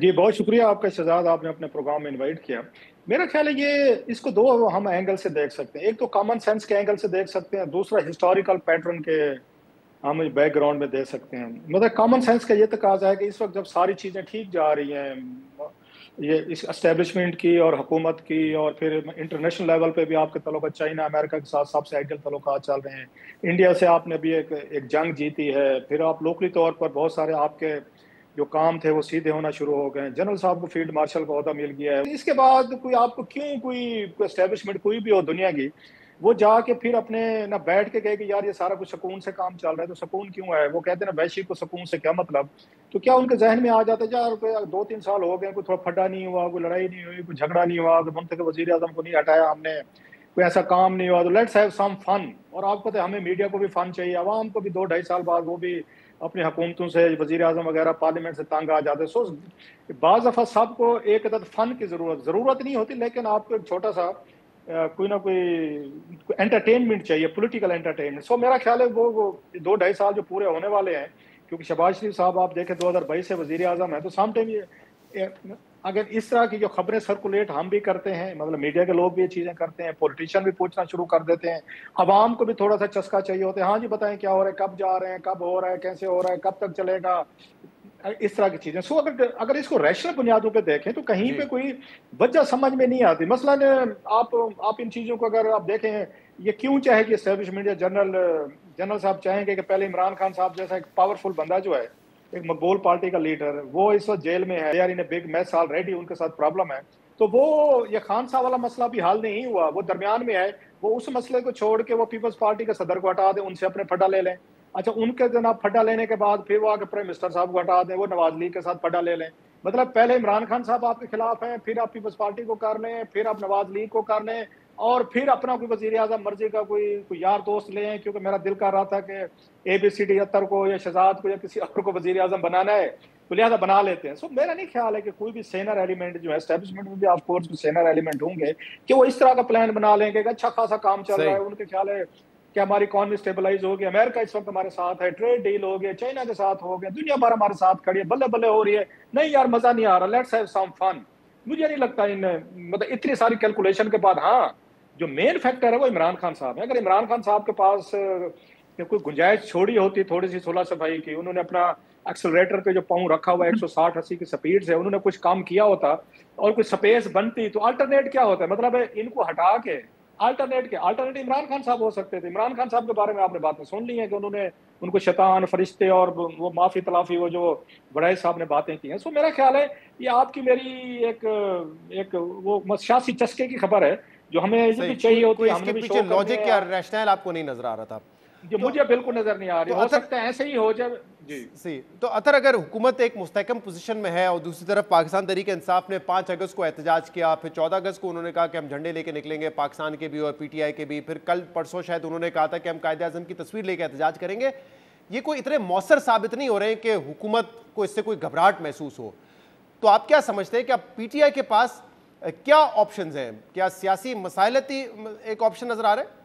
جی بہت شکریہ آپ کا شہزاد، آپ نے اپنے پروگرام میں انوائٹ کیا. میرا خیال ہے یہ اس کو دو ہم اینگل سے دیکھ سکتے ہیں. ایک تو کامن سینس کے اینگل سے دیکھ سکتے ہیں، دوسرا ہسٹوریکل پیٹرن کے ہم بیک گراؤنڈ میں دے سکتے ہیں. مطلب کامن سینس کا یہ تقاضا ہے کہ اس وقت جب ساری چیزیں ٹھیک جا رہی ہیں، یہ اس اسٹیبلشمنٹ کی اور حکومت کی، اور پھر انٹرنیشنل لیول پہ بھی آپ کے تعلقات چائنا امریکہ کے ساتھ سب سے آئیڈیل تعلقات چل رہے ہیں. انڈیا سے آپ نے بھی ایک جنگ جیتی ہے، پھر آپ لوکلی طور پر بہت سارے آپ کے جو کام تھے وہ سیدھے ہونا شروع ہو گئے. جنرل صاحب کو فیلڈ مارشل کا عہدہ مل گیا ہے. اس کے بعد کوئی آپ کو کیوں کوئی اسٹیبلشمنٹ کوئی بھی ہو دنیا کی، وہ جا کے پھر اپنے نہ بیٹھ کے کہے کہ یار یہ سارا کچھ سکون سے کام چل رہا ہے. تو سکون کیوں ہے؟ وہ کہتے ہیں نا ویشی کو سکون سے کیا مطلب. تو کیا ان کے ذہن میں آ جاتا ہے یار 2-3 سال ہو گئے، کوئی تھوڑا پھڈا نہیں ہوا، کوئی لڑائی نہیں ہوئی، کوئی جھگڑا نہیں ہوا، کوئی منتخب وزیر اعظم کو نہیں ہٹایا ہم نے، کوئی ایسا کام نہیں ہوا، تو لیٹس ہیو سم فن. اور آپ کو پتہ ہے ہمیں میڈیا کو بھی فن چاہیے، عوام کو بھی 2-2.5 سال بعد وہ بھی اپنی حکومتوں سے، وزیر اعظم وغیرہ پارلیمنٹ سے تنگ آ جاتے. سو بعض دفعہ سب کو ایک عدد فن کی ضرورت نہیں ہوتی، لیکن آپ کو ایک چھوٹا سا کوئی نہ کوئی انٹرٹینمنٹ چاہیے، پولیٹیکل انٹرٹینمنٹ. سو میرا خیال ہے وہ 2-2.5 سال جو پورے ہونے والے ہیں، کیونکہ شہباز شریف صاحب آپ دیکھیں 2022 سے وزیر اعظم ہیں، تو سام ٹائم اگر اس طرح کی جو خبریں سرکولیٹ ہم بھی کرتے ہیں، مطلب میڈیا کے لوگ بھی یہ چیزیں کرتے ہیں، پولیٹیشین بھی پوچھنا شروع کر دیتے ہیں، عوام کو بھی تھوڑا سا چسکا چاہیے ہوتا ہے، ہاں جی بتائیں کیا ہو رہا ہے، کب جا رہے ہیں، کب ہو رہا ہے، کیسے ہو رہا ہے، کب تک چلے گا، اس طرح کی چیزیں. سو اگر اس کو ریشنل بنیادوں پہ دیکھیں تو کہیں پہ کوئی وجہ سمجھ میں نہیں آتی. مثلاً آپ ان چیزوں کو اگر آپ دیکھیں، یہ کیوں چاہے کہ اسٹیبلشمنٹ یا جنرل صاحب چاہیں گے کہ پہلے عمران خان صاحب جیسا ایک پاورفل بندہ جو ہے، ایک مقبول پارٹی کا لیڈر، وہ اس وقت جیل میں ہے، they are in a big mess already, ان کے ساتھ پرابلم ہے. تو وہ یہ خان صاحب والا مسئلہ بھی حل نہیں ہوا، وہ درمیان میں ہے. وہ اس مسئلے کو چھوڑ کے وہ پیپلز پارٹی کے صدر کو ہٹا دیں، ان سے اپنے پھڈا لے لیں. اچھا ان کے جناب پھڈا لینے کے بعد پھر وہ آ کے پرائم منسٹر صاحب کو ہٹا دیں، وہ نواز لیگ کے ساتھ پھڈا لے لیں. مطلب پہلے عمران خان صاحب آپ کے خلاف ہیں، پھر آپ پیپلز پارٹی کو کر لیں، پھر آپ نواز لیگ کو کر لیں، اور پھر اپنا کوئی وزیر اعظم مرضی کا کوئی یار دوست لیں، کیونکہ میرا دل کر رہا تھا کہ ABCD اطہر کو یا شہزاد کو یا کسی اور کو وزیر اعظم بنانا ہے، تو لہٰذا بنا لیتے ہیں. سو میرا نہیں خیال ہے کہ کوئی بھی سینئر ایلیمنٹ جو ہے اسٹیبلشمنٹ میں بھی آف کورس سینئر ایلیمنٹ ہوں گے کہ وہ اس طرح کا پلان بنا لیں گے کہ اچھا خاصا کام چل رہا ہے، ان کے خیال ہے کہ ہماری اکانومی اسٹیبلائز ہو گئی، امریکہ اس وقت ہمارے ساتھ ہے، ٹریڈ ڈیل ہو گیا، چائنا کے ساتھ ہو گیا، دنیا بھر ہمارے ساتھ کھڑی ہے، بلے بلے ہو رہی ہے. نہیں یار مزہ نہیں آ رہا، لیٹس ہیو سم فن. مجھے نہیں لگتا مطلب اتنی ساری کیلکولیشن کے بعد ہاں جو مین فیکٹر ہے وہ عمران خان صاحب ہے. اگر عمران خان صاحب کے پاس کوئی گنجائش چھوڑی ہوتی تھوڑی سی صلح صفائی کی، انہوں نے اپنا ایکسلریٹر پہ جو پاؤں رکھا ہوا 160-80 کی سپیڈ سے انہوں نے کچھ کام کیا ہوتا اور کوئی سپیس بنتی، تو الٹرنیٹ کیا ہوتا ہے؟ مطلب ان کو ہٹا کے الٹرنیٹ عمران خان صاحب ہو سکتے تھے. عمران خان صاحب کے بارے میں آپ نے باتیں سن لی ہیں کہ انہوں نے ان کو شیطان، فرشتے اور وہ معافی تلافی وہ جو بڑائی صاحب نے باتیں کی ہیں. سو میرا خیال ہے یہ آپ کی میری ایک وہ سیاسی چسکے کی خبر ہے جو ہمیں چاہیے ہوتی ہے. ہم نے بھی پیچھے لاجک یا ریشنل آپ کو نہیں نظر آ رہا تھا؟ جو مجھے بالکل نظر نہیں آ رہی. ہو سکتا ہے ایسے ہی ہو جائے. جی تو اطہر اگر حکومت ایک مستحکم پوزیشن میں ہے اور دوسری طرف پاکستان تحریک انصاف نے 5 اگست کو احتجاج کیا، پھر 14 اگست کو انہوں نے کہا کہ ہم جھنڈے لے کے نکلیں گے پاکستان کے بھی اور PTI کے بھی، پھر کل پرسوں شاید انہوں نے کہا تھا کہ ہم قائد اعظم کی تصویر لے کے احتجاج کریں گے، یہ کوئی اتنے مؤثر ثابت نہیں ہو رہے ہیں کہ حکومت کو اس سے کوئی گھبراہٹ محسوس ہو. تو آپ کیا سمجھتے ہیں کہ اب PTI کے پاس کیا آپشنز ہیں؟ کیا سیاسی مسائلتی ایک آپشن نظر آ رہا ہے؟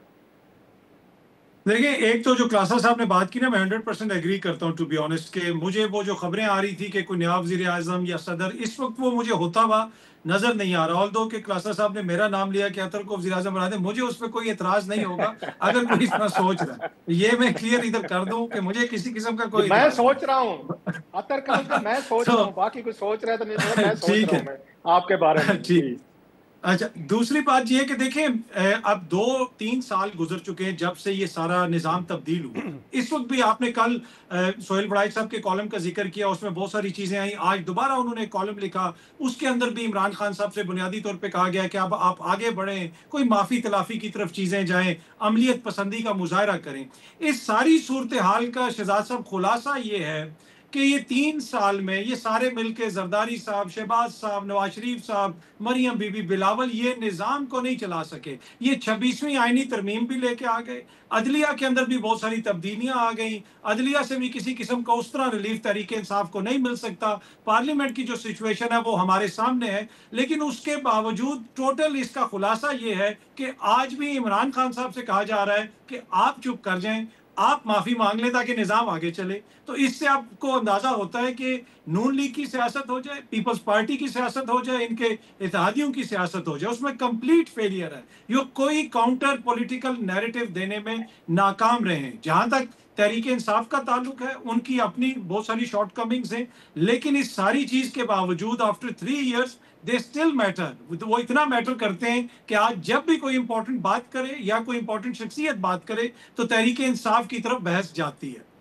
دیکھیں ایک تو جو کلاسر صاحب نے بات کی نا، میں 100% ایگری کرتا ہوں ٹو بی آنیسٹ، کہ مجھے وہ جو خبریں آ رہی تھی کہ کوئی نیا وزیر اعظم یا صدر، اس وقت وہ مجھے ہوتا ہوا نظر نہیں آ رہا. آلدو کہ کلاسر صاحب نے میرا نام لیا کہ اطہر کو وزیر اعظم بنا دیں، مجھے اس پہ کوئی اعتراض نہیں ہوگا اگر کوئی اس طرح سوچ رہا ہے. یہ میں کلیئر ادھر کر دوں کہ مجھے کسی قسم کا کوئی میں سوچ رہا ہوں اطہر کا میں سوچ رہا ہوں، باقی کوئی سوچ رہا ہے تو نہیں، میں سوچ رہا ہوں میں آپ کے بارے میں. ٹھیک. اچھا دوسری بات یہ ہے کہ دیکھیں اب 2-3 سال گزر چکے ہیں جب سے یہ سارا نظام تبدیل ہوا. اس وقت بھی آپ نے کل سہیل بڑائچ صاحب کے کالم کا ذکر کیا، اس میں بہت ساری چیزیں آئیں. آج دوبارہ انہوں نے کالم لکھا، اس کے اندر بھی عمران خان صاحب سے بنیادی طور پہ کہا گیا کہ اب آپ آگے بڑھیں، کوئی معافی تلافی کی طرف چیزیں جائیں، عملیت پسندی کا مظاہرہ کریں. اس ساری صورتحال کا شہزاد صاحب خلاصہ یہ ہے کہ یہ 3 سال میں یہ سارے مل کے زرداری صاحب، شہباز صاحب، نواز شریف صاحب، مریم بی بی، بلاول، یہ نظام کو نہیں چلا سکے. یہ 26ویں آئینی ترمیم بھی لے کے آ گئے، عدلیہ کے اندر بھی بہت ساری تبدیلیاں آ گئیں، عدلیہ سے بھی کسی قسم کا اس طرح ریلیف تحریک انصاف کو نہیں مل سکتا. پارلیمنٹ کی جو سچویشن ہے وہ ہمارے سامنے ہے. لیکن اس کے باوجود ٹوٹل اس کا خلاصہ یہ ہے کہ آج بھی عمران خان صاحب سے کہا جا رہا ہے کہ آپ چپ کر جائیں، آپ معافی مانگ لیں تاکہ نظام آگے چلے. تو اس سے آپ کو اندازہ ہوتا ہے کہ نون لیگ کی سیاست ہو جائے، پیپلز پارٹی کی سیاست ہو جائے، ان کے اتحادیوں کی سیاست ہو جائے، اس میں کمپلیٹ فیلئر ہے. یہ کوئی کاؤنٹر پولیٹیکل نیریٹو دینے میں ناکام رہے ہیں. جہاں تک تحریک انصاف کا تعلق ہے، ان کی اپنی بہت ساری شارٹ کمنگز ہیں، لیکن اس ساری چیز کے باوجود after 3 years they still matter. وہ اتنا میٹر کرتے ہیں کہ آج جب بھی کوئی امپورٹنٹ بات کرے یا کوئی امپورٹنٹ شخصیت بات کرے تو تحریک انصاف کی طرف بحث جاتی ہے.